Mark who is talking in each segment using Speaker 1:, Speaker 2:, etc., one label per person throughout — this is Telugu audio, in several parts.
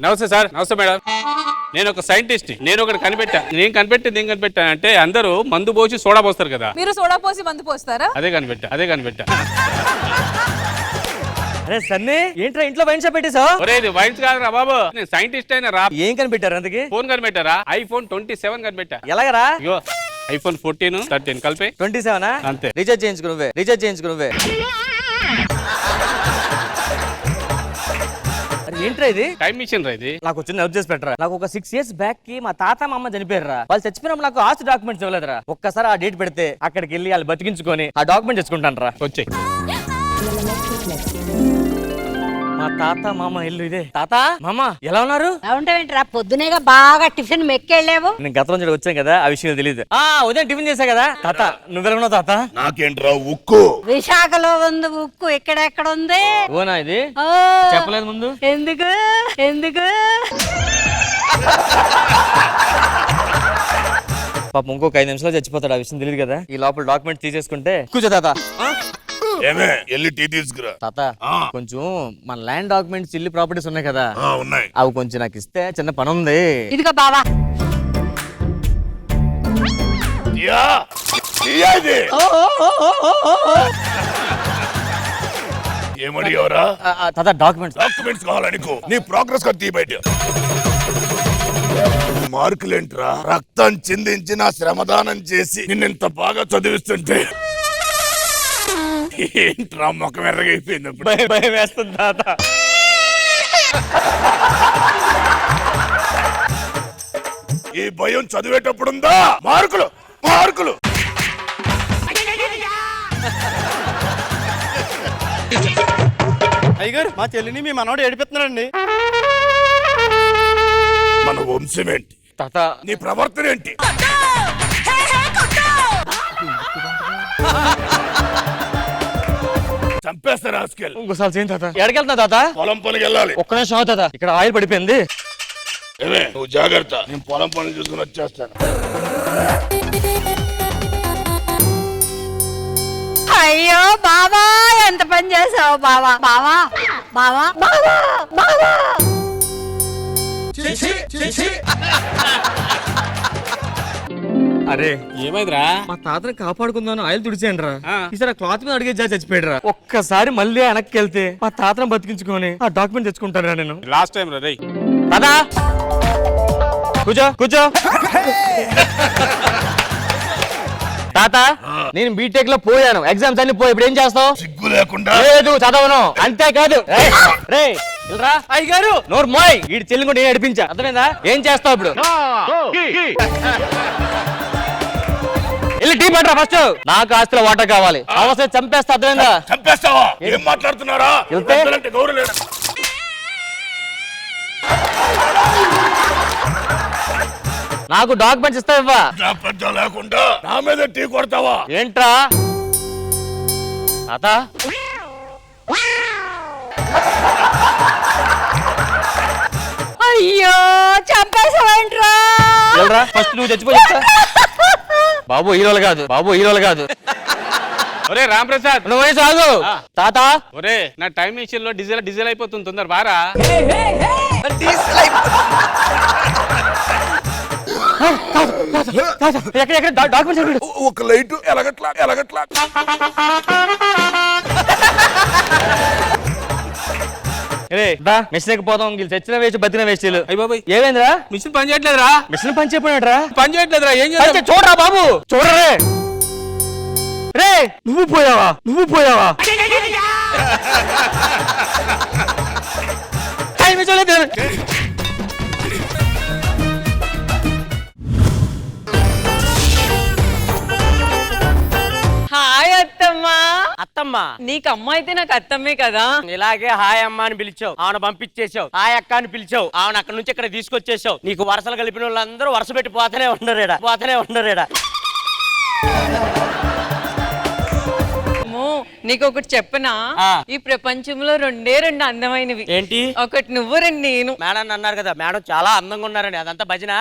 Speaker 1: నమస్తే సార్. నమస్తే మేడం. నేను ఒక సైంటిస్ట్. నేను ఒకటి కనిపెట్టా. నేను కనిపెట్టింది ఏం కనిపెట్టా అంటే అందరూ మందు పోసి సోడా పోస్తారు కదా,
Speaker 2: మీరు సోడా పోసి మందు పోస్తారా?
Speaker 1: అదే కనిపెట్టా.
Speaker 3: అరే సన్నీ, ఏంట్రా ఇంట్లో వైన్ షాప్ పెట్టేశావు?
Speaker 1: ఒరే ఇది వైన్స్ కాదురా బాబు, నేను సైంటిస్ట్ అయినా రా.
Speaker 3: ఏం కనిపెట్టారు అందుకే?
Speaker 1: ఫోన్ కనిపెట్టారా? ఐఫోన్ 27 కనిపెట్టా.
Speaker 3: ఎలాగరా?
Speaker 1: అయ్యో ఐఫోన్ 14, 13 కలిపి
Speaker 3: 27
Speaker 1: అంతే.
Speaker 3: రీఛార్జ్ చేయించుకో నువ్వే. ఏంట్రా ఇది?
Speaker 1: టైం మిషన్ రా ఇది.
Speaker 3: నాకు చిన్న హెల్ప్ చేసి పెట్టరా. నాకు ఒక 6 years బ్యాక్ కి మా తాత మా అమ్మ చనిపోయారా. వాళ్ళు చచ్చిపోయినప్పుడు నాకు ఆస్తి డాక్యుమెంట్స్ ఇవ్వలేదురా. ఒక్కసారి ఆ డేట్ పెడితే అక్కడికి వెళ్ళి వాళ్ళు బతికించుకొని ఆ డాక్యుమెంట్ తెచ్చుకుంటాను రా.
Speaker 1: వచ్చే
Speaker 3: మా తాత మామ ఇల్లు ఇదే. తాత మామ ఎలా ఉన్నారు?
Speaker 4: ఉంటావేంట్రా, పొద్దునేగా బాగా టిఫిన్ మెక్కెళ్ళావు.
Speaker 3: నేను గతం నుంచి వచ్చాను కదా, ఆ విషయం తెలియదు. ఉదయం టిఫిన్ చేశా కదా. తాత నువ్వెలా ఉన్నావు తాత?
Speaker 5: నాకేంట్రా ఉక్కు?
Speaker 4: విశాఖలో ఉంది ఉక్కు, ఎక్కడెక్కడ ఉంది?
Speaker 3: ఓనా ఇది? చెప్పలేదు ముందు.
Speaker 4: ఎందుకు
Speaker 3: పాపం ఇంకొక 5 నిమిషాలు చచ్చిపోతాడు, ఆ విషయం తెలియదు కదా. ఈ లోపల డాక్యుమెంట్ తీసేసుకుంటే కూర్చో తాత.
Speaker 5: ఏమే ఎల్లి టీ తీసుకురా.
Speaker 3: తాత కొంచెం మన ల్యాండ్ డాక్యుమెంట్స్, ఇల్లు ప్రాపర్టీస్ ఉన్నాయి కదా,
Speaker 5: ఉన్నాయి.
Speaker 3: అవి కొంచెం నాకు ఇస్తే చిన్న పని ఉంది.
Speaker 4: ఇదిగో బావా.
Speaker 5: ఏమడిగావరా?
Speaker 3: తాత
Speaker 5: డాక్యుమెంట్స్ కావాలనుకో, నీ ప్రోగ్రెస్ కార్డ్ తీ బయట. మార్కులేంట్రా? రక్తం చిందించి నా శ్రమదానం చేసి నిన్నెంత బాగా చదివిస్తుంటే ఏంట్రా ముఖం ఎర్రగైపోయింది?
Speaker 3: భయం వేస్తుంది తాత.
Speaker 5: ఈ భయం చదివేటప్పుడుందా? మార్కులు
Speaker 3: అయ్యగారు, మా చెల్లిని మీ మనోడు ఏడిపిస్తున్నాడండి.
Speaker 5: మన వంశమేంటి
Speaker 3: తాత?
Speaker 5: నీ ప్రవర్తన ఏంటి? చంపేస్తారా?
Speaker 3: ఇంకోసారి చేయండి తాత. ఎక్కడికెళ్తున్నా తాత?
Speaker 5: పొలం పనికి వెళ్ళాలి.
Speaker 3: ఒక్క నిమిషం తాత, ఇక్కడ ఆయిల్ పడిపోయింది.
Speaker 5: ఏమే నువ్వు జాగ్రత్త, నేను పొలం పనులు చూసుకుని వచ్చేస్తాను.
Speaker 4: అయ్యో బావా, ఎంత పని చేసావు బావా.
Speaker 3: అరే
Speaker 1: ఏమైందిరా?
Speaker 3: మా తాతని కాపాడుకుందాను ఆయిల్ తుడిచేయండి రా. ఈసారి క్లాత్ మీద అడిగే చచ్చిపోయాడు రా. ఒక్కసారి మళ్ళీ వెనక్కి వెళ్తే మా తాతను బతికించుకొని ఆ డాక్యుమెంట్ తెచ్చుకుంటాను రా నేను.
Speaker 1: లాస్ట్ టైం రా. రేయ్
Speaker 3: తాత కూర్చో. తాత నేను బీటెక్ లో పోయాను, ఎగ్జామ్స్ అన్ని పోయి, ఇప్పుడు ఏం చేస్తావు?
Speaker 5: సిగ్గు లేకుండా.
Speaker 3: లేదు చదవను. అంతేకాదు అయ్యగారు నోరు మోయ్, వీడి చెల్లి కూడా నేను నడిపించా, అర్థమైందా? ఏం చేస్తావు ఇప్పుడు? వెళ్ళి టీ పట్టరా ఫస్ట్. నాకు ఆస్తిలో వాటా కావాలి, అవసరం చంపేస్తా, అర్థమైందా?
Speaker 5: చంపేస్తావా? ఏం మాట్లాడుతున్నారా? గౌరవ లేదు.
Speaker 3: నాకు డాక్యుమెంట్స్ ఇస్తావా?
Speaker 5: లేకుండా నా మీద టీ కొడతావా?
Speaker 3: ఏంట్రా తాత?
Speaker 4: అయ్యో చంపేసావేంట్రా?
Speaker 3: ఫస్ట్ నువ్వు చచ్చిపోయి బాబు హీరోలు కాదు.
Speaker 1: ఒరే రామ్ ప్రసాద్,
Speaker 3: నువ్వే సాగు. తాత
Speaker 1: ఒరే నా టైం మిషన్ లో డీజిల్ అయిపోతుంది, తొందర బారా.
Speaker 3: డాక్యుమెంట్స్
Speaker 5: ఒక లైట్ ఎలగట్లా.
Speaker 3: మిషన్ పోదాం, చచ్చిన వేసి బతిన వేస్టీలు.
Speaker 1: అయ్య బాబాయ్
Speaker 3: ఏమైందిరా?
Speaker 1: మిషన్ పని చేయట్లేదురా.
Speaker 3: మిషన్ పని చెప్పినట్రా?
Speaker 1: పని చేయట్లేదురా. ఏం చేస్తా?
Speaker 3: చూడరా బాబు, చూడరే. రే నువ్వు పోయావా?
Speaker 6: హాయ్ అత్తమ్మ, నీకు అమ్మ అయితే నాకు అత్తమ్మే కదా.
Speaker 3: ఇలాగే హాయ్ అమ్మ అని పిలిచావు, ఆమెను పంపించేసావు. హాయ్ అక్క అని పిలిచావు, ఆమెను అక్కడ నుంచి ఇక్కడ తీసుకొచ్చేసావు. నీకు వరుసలు కలిపిన వాళ్ళందరూ వరుస పెట్టి పోతూనే ఉండరేడా.
Speaker 6: నీకు ఒకటి చెప్పనా? ఈ ప్రపంచంలో రెండు అందమైనవి.
Speaker 3: ఏంటి?
Speaker 6: ఒకటి నువ్వు, రెండు నేను.
Speaker 3: మేడం అన్నారు కదా, మేడం చాలా అందంగా ఉన్నారని. అదంతా భజన.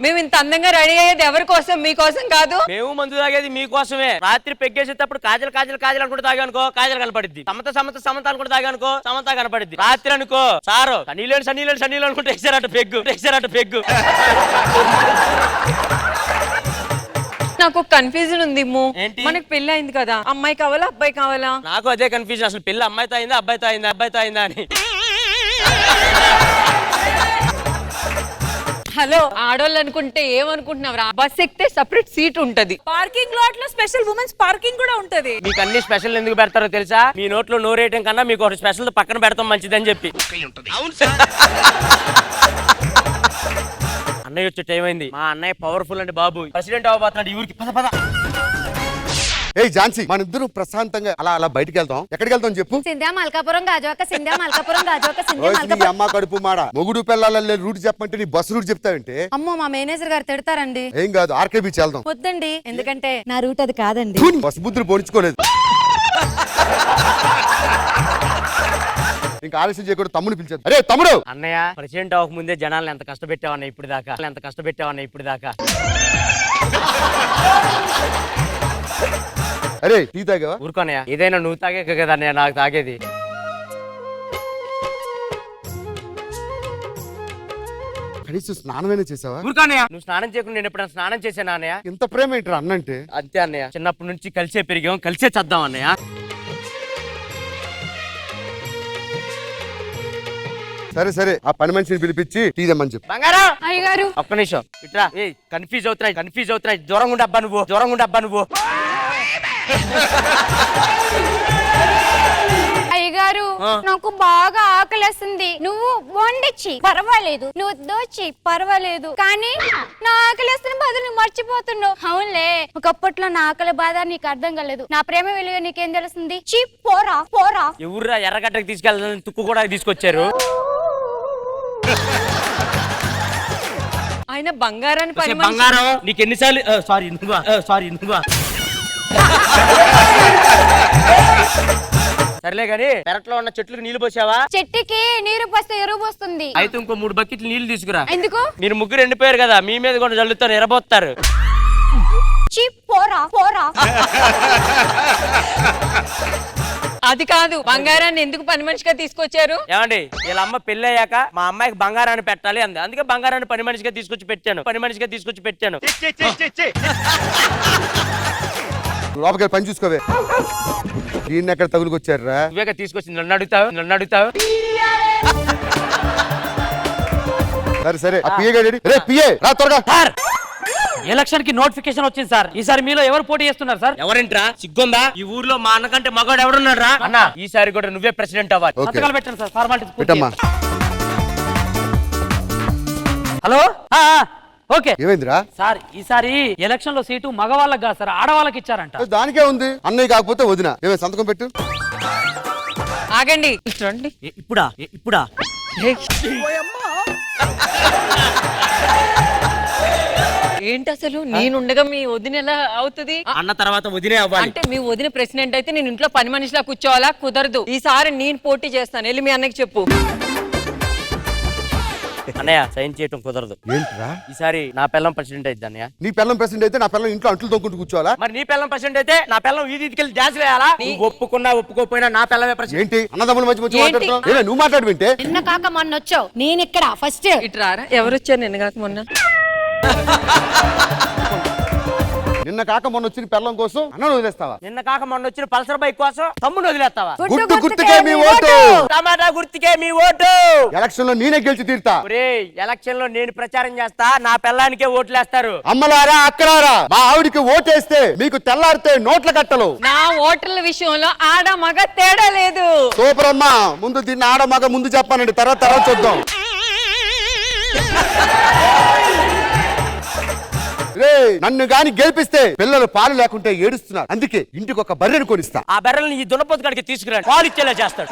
Speaker 6: మేము ఇంత అందంగా రెడీ అయ్యేది ఎవరి కోసం మీకోసం కాదు.
Speaker 2: మేము మందు తాగేది మీకోసమే. రాత్రి పెగ్గేసేటప్పుడు కాజల్ కాజల్ కాజల్ అనుకుంటే తాగానుకో కాజల్ కనపడిద్ది. సమత సమత సమత అనుకుంటే తాగానుకో సమత కనపడిద్ది. రాత్రి అనుకో సారు సన్నీలేని సన్నీలేని సన్నీలు అనుకుంటే ఎక్సారట పెగ్గు.
Speaker 6: నాకు కన్ఫ్యూజన్ ఉంది
Speaker 2: ఏంటి?
Speaker 6: మనకి పెళ్లి అయింది కదా, అమ్మాయి కావాలా అబ్బాయి కావాలా?
Speaker 2: నాకు అదే కన్ఫ్యూజన్. అసలు పెళ్లి అమ్మాయితో అయిందా అబ్బాయితో అయిందా అని.
Speaker 6: హలో, ఆడోళ్ళు అనుకుంటే ఏమనుకుంటున్నావు? బస్ ఎక్కితే సెపరేట్ సీట్ ఉంటది.
Speaker 7: పార్కింగ్ లాట్ లో స్పెషల్ ఉమెన్స్ పార్కింగ్ కూడా ఉంటది.
Speaker 2: మీకు అన్ని స్పెషల్ ఎందుకు పెడతారో తెలుసా? మీ నోట్లో నోరేయటం కన్నా మీకు ఒక స్పెషల్ పక్కన పెడతాం మంచిదని చెప్పి. అన్నయ్య వచ్చే టైం అయింది. మా అన్నయ్య పవర్ఫుల్ అండి బాబు, ప్రెసిడెంట్ అవ్వబోతున్నాడు ఈ ఊరికి. పద
Speaker 8: ఏ ఝాన్సీ, మన ఇద్దరు ప్రశాంతంగా అలా బయటికి వెళ్తాం. ఎక్కడికి వెళ్తాం చెప్పు?
Speaker 4: సింధ్యా మల్కాపురం గాజువాక, సింధ్యా మల్కాపురం గాజువాక, సింధ్యా
Speaker 8: రోజు నీ
Speaker 4: మల్కాపురం.
Speaker 8: అమ్మ కడుపు మాడ మొగుడు పిల్లల రూట్ చెప్పమంటే నీ బస్సు రూట్ చెప్తావంటే.
Speaker 4: అమ్మో, మా మేనేజర్ గారు తిడతారండి.
Speaker 8: ఏం కాదు, ఆర్కే బీచ్ వెళ్దాం.
Speaker 4: వద్దండి, ఎందుకంటే నా రూట్ అది కాదండి.
Speaker 8: ధూని, బస్సు బుద్ధులు పోనించుకోలేదు. ఇంకా ఆలస్యం చేయకూడదు, తమ్ముడు పిలిచారు. అరే తమ్ముడు.
Speaker 2: అన్నయ్య, ప్రెసిడెంట్ అవ్వక ముందే జనాలను ఎంత కష్టపెట్టావన్న ఇప్పుడు దాకా.
Speaker 8: అరే టీ తాగావా?
Speaker 2: ఊరుకోనయ్య, ఏదైనా నువ్వు తాగే కదా అన్నయ్య నాకు తాగేది.
Speaker 8: కనీసం స్నానమైనా చేసావా?
Speaker 2: ఊరుకోనయ్య, నువ్వు స్నానం చేయకుండా నేను ఎప్పుడైనా స్నానం చేశానా అన్నయ్య?
Speaker 8: ఇంత ప్రేమ ఏంట్రా అన్నంటే?
Speaker 2: అంతే అన్నయ్య, చిన్నప్పటి నుంచి కలిసే పెరిగాం, కలిసే చద్దాం అన్నయ్య.
Speaker 8: సరే ఆ పని మనిషిని పిలిపించి టీ తెమ్మని చెప్పు.
Speaker 2: బంగారం
Speaker 4: అయ్యగారు,
Speaker 2: ఒక్క నిమిషం ఇట్రా. ఏ కన్ఫ్యూజ్ అవుతున్నాయి. జ్వరం ఉండబ్బా నువ్వు.
Speaker 9: అయ్యగారు, నాకు బాగా ఆకలేస్తుంది. నువ్వు వండిచ్చి పర్వాలేదు, నువ్వు దోచి పర్వాలేదు, కానీ నా ఆకలేస్తున్న బాధ నువ్వు మర్చిపోతున్నావు. అవునులే, ఒకప్పట్లో నా ఆకలి బాధ నీకు అర్థం కాలేదు. నా ప్రేమ విలువ నీకేం తెలుస్తుంది? చీ, పోరా.
Speaker 2: ఎవర్రా ఎర్రగడ్డకి తీసుకెళ్ళాలని తుక్కు కూడా తీసుకొచ్చారు.
Speaker 6: ఆయన బంగారాన్ని పని
Speaker 2: బంగారం నీకు ఎన్నిసార్లు సారీ నువ్వా సర్లే గాని పెరట్లో ఉన్న చెట్లకు నీళ్లు పోసావా?
Speaker 9: చెట్టుకి నీరు పోస్తే ఎరువు వస్తుంది.
Speaker 2: అయితే ఇంకో 3 బకెట్లు నీళ్లు తీసుకురా.
Speaker 9: ఎందుకు?
Speaker 2: మీరు ముగ్గురు ఎండిపోయారు కదా, మీ మీద కూడా జల్లుతారు, ఎరబోస్తారు.
Speaker 9: చీ, పోరా.
Speaker 6: అది కాదు, బంగారాన్ని ఎందుకు పని మనిషిగా తీసుకొచ్చారు?
Speaker 2: ఏమండి, వీళ్ళ అమ్మ పెళ్లి అయ్యాక మా అమ్మాయికి బంగారాన్ని పెట్టాలి అంది. అందుకే బంగారాన్ని పని మనిషిగా తీసుకొచ్చి పెట్టాను.
Speaker 8: లోపలికి పని చూసుకోవే. దీన్ని ఎక్కడ తగులుకొచ్చారా?
Speaker 2: నువ్వేగా తీసుకొచ్చి నన్ను అడుగుతావు.
Speaker 8: సరే ఆ పిఏ గారు. రే పిఏ, రా త్వరగా.
Speaker 10: ఎలక్షన్ కి నోటిఫికేషన్ వచ్చింది సార్. ఈసారి మీలో ఎవరు పోటీ చేస్తున్నారు సార్?
Speaker 2: ఎవరింట్రా? సిగ్గుందా? ఈ ఊర్లో మా అన్న కంటే మగాడు ఎవడున్నాడు రా? అన్న, ఈసారి కూడా నువ్వే ప్రెసిడెంట్ అవ్వాలి.
Speaker 8: ఓకే.
Speaker 10: సంతకాలు పెట్టండి సార్, ఫార్మాలిటీస్
Speaker 8: పెట్టమ్మా.
Speaker 10: Hello, okay.
Speaker 8: ఏమైందిరా?
Speaker 10: సార్, ఈసారి ఎలక్షన్ లో సీటు మగవాళ్ళకి కాదు సార్, ఆడవాళ్ళకి ఇచ్చారంట.
Speaker 8: దానికే ఉంది, అన్నయ్య కాకపోతే వదిన. ఏమే సంతకం పెట్టు.
Speaker 6: ఆగండి, చూడండి.
Speaker 2: ఇప్పుడా
Speaker 6: ఏంటి అసలు? నేనుండగా మీ వదిన ఎలా అవుతుంది?
Speaker 2: అన్న తర్వాత వదిలే అవ్వాలి.
Speaker 6: అంటే మీ వదిన ప్రెసిడెంట్ అయితే నేను ఇంట్లో పని మనిషిలా కూర్చోవాలా? కుదరదు. ఈసారి నేను పోటీ చేస్తాను, వెళ్ళి మీ అన్నకి చెప్పు.
Speaker 2: అన్నయ్య, సైన్ చేయటం కుదరదు.
Speaker 8: ఏంట్రా?
Speaker 2: ఈసారి నా పిల్లం ప్రెసిడెంట్ అయితే అన్నయ్య.
Speaker 8: నీ పిల్లం ప్రెసిడెంట్ అయితే నా పిల్లం ఇంట్లో అంట్లు తొక్కుంటూ కూర్చోవాలా?
Speaker 2: మరి నీ పిల్లం ప్రెసిడెంట్ అయితే నా పిల్లం ఈ తీసుకెళ్లి డాన్స్ వేయాలా? నువ్వు ఒప్పుకున్నా ఒప్పుకోపోయినా నా పిల్లమే ప్రెసిడెంట్.
Speaker 8: ఏంటి అన్నదమ్ముల మధ్య
Speaker 6: ఏంటి?
Speaker 8: మాట్లాడుతున్నావు? ఏమే నువ్వు మాట్లాడు వింటే?
Speaker 9: నిన్న కాక మొన్న వచ్చావు, నేను ఇక్కడ ఫస్ట్.
Speaker 6: ఇట్రారా, ఎవరు వచ్చారు నిన్న కాక మొన్న?
Speaker 8: నిన్న కాక మొన్న వచ్చిన పిల్లం కోసం అన్నను వదిలేస్తావా?
Speaker 2: నిన్న కాక మొన్న వచ్చిన పల్సర్ బైక్ కోసం తమ్ముడు వదిలేస్తావా?
Speaker 8: గుర్తు గుర్తుకే మీ ఓటు.
Speaker 2: టమాటా గుర్తుకే మీ ఓటు.
Speaker 8: ఎలక్షన్ లో నేనే గెలిచి తీరుతా.
Speaker 2: ఒరేయ్, ఎలక్షన్ లో నేను ప్రచారం చేస్తా, నా పిల్లానికే ఓట్లేస్తారు.
Speaker 8: అమ్మలారా అక్కలారా, మా ఆవిడికి ఓటేస్తే మీకు తెల్లారితే నోట్ల కట్టలు.
Speaker 6: నా ఓటర్ల విషయంలో ఆడ మగ తేడా లేదు.
Speaker 8: సూపర్ అమ్మా. ముందు దీన్ని ఆడ మగ ముందు చెప్పానండి, తర్వాత చూద్దాం. రే, నన్ను గాని గెలిపిస్తే పిల్లలు పాలు లేకుంటే ఏడుస్తున్నారు. అందుకే ఇంటికి ఒక బర్రెను కొనిస్తా.
Speaker 2: ఆ బర్రెల్ని ఈ దున్నపోతు కాడికి తీసుకురండి, పాలిచ్చేలా చేస్తాడు.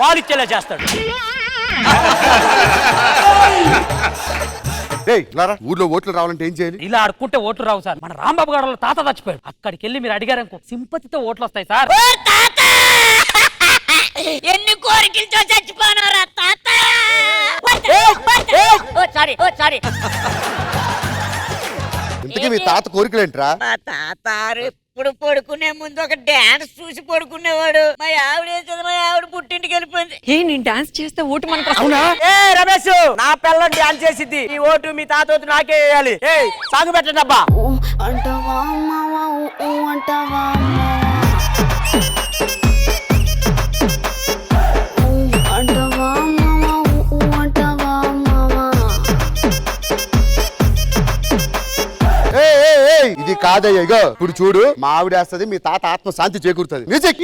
Speaker 8: లారా, ఊర్లో ఓట్లు రావాలంటే ఏం చేయాలి?
Speaker 10: ఇలా అడుక్కుంటే ఓట్లు రావు సార్. మన రాంబాబు గారు తాత చచ్చిపోయాడు, అక్కడికి వెళ్ళి మీరు అడిగారనుకో సింపతితో ఓట్లు వస్తాయి సార్.
Speaker 4: ఎన్ని కోరికలతో చచ్చిపోనారా తాత?
Speaker 8: ఇంతకీ మీ తాత కోరికలేంట్రా?
Speaker 11: మా తాతారు ఎప్పుడు పడుకునే ముందు ఒక డాన్స్ చూసి పడుకునేవాడు. మా ఆవిడ పుట్టింటికి వెళ్ళిపోయింది.
Speaker 6: నేను డాన్స్ చేస్తే ఓటు మనకు
Speaker 3: అవునా? ఏ రమేష్, నా పిల్లని డాన్స్ చేసిద్ది. ఈ ఓటు మీ తాత ఓటు నాకే వేయాలి. ఏ సాగు పెట్టండి అబ్బా.
Speaker 9: అంటావా అమ్మావా అంటావా అంటావా అంటావా
Speaker 8: ఇది కాదయ్య, ఇగో ఇప్పుడు చూడు, మా ఆవిడ వేస్తుంది, మీ తాత ఆత్మ శాంతి చేకూరుతుంది. మ్యూజిక్.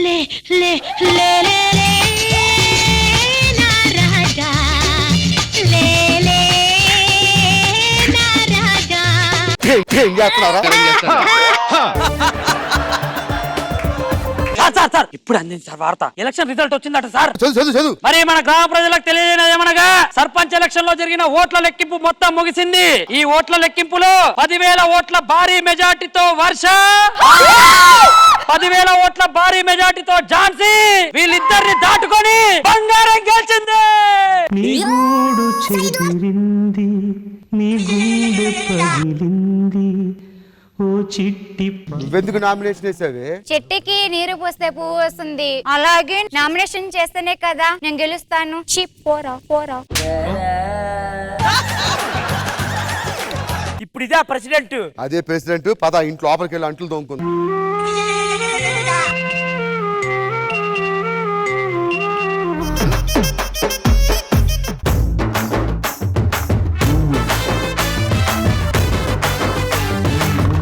Speaker 8: ఏం చేస్తున్నారా?
Speaker 10: సార్ ఇప్పుడు అందింది సార్ వార్త. ఎలక్షన్ రిజల్ట్ వచ్చిందట సార్.
Speaker 8: చదువు.
Speaker 10: మరి మన గ్రామ ప్రజలకు తెలియజేయమనగా సర్పంచ్ ఎలక్షన్ లో జరిగిన ఓట్ల లెక్కింపు మొత్తం ముగిసింది. ఈ ఓట్ల లెక్కింపులో 10,000 ఓట్ల భారీ మెజార్టీతో వర్ష, 10,000 ఓట్ల భారీ మెజార్టీతో ఝాన్సీ, వీళ్ళిద్దరిని దాటుకొని బంగారం గెలిచింది.
Speaker 8: నువ్వెందుకు నామినేషన్ వేసావే?
Speaker 9: చెట్టుకి నీరు పోస్తే పువ్వు వస్తుంది, అలాగే నామినేషన్ చేస్తేనే కదా నేను గెలుస్తాను. పోరా
Speaker 3: ఇప్పుడు ఇదే ప్రెసిడెంట్.
Speaker 8: అదే ప్రెసిడెంట్. పద ఇంట్లో లోపలికి వెళ్ళి అంట్లు తోముకుంది.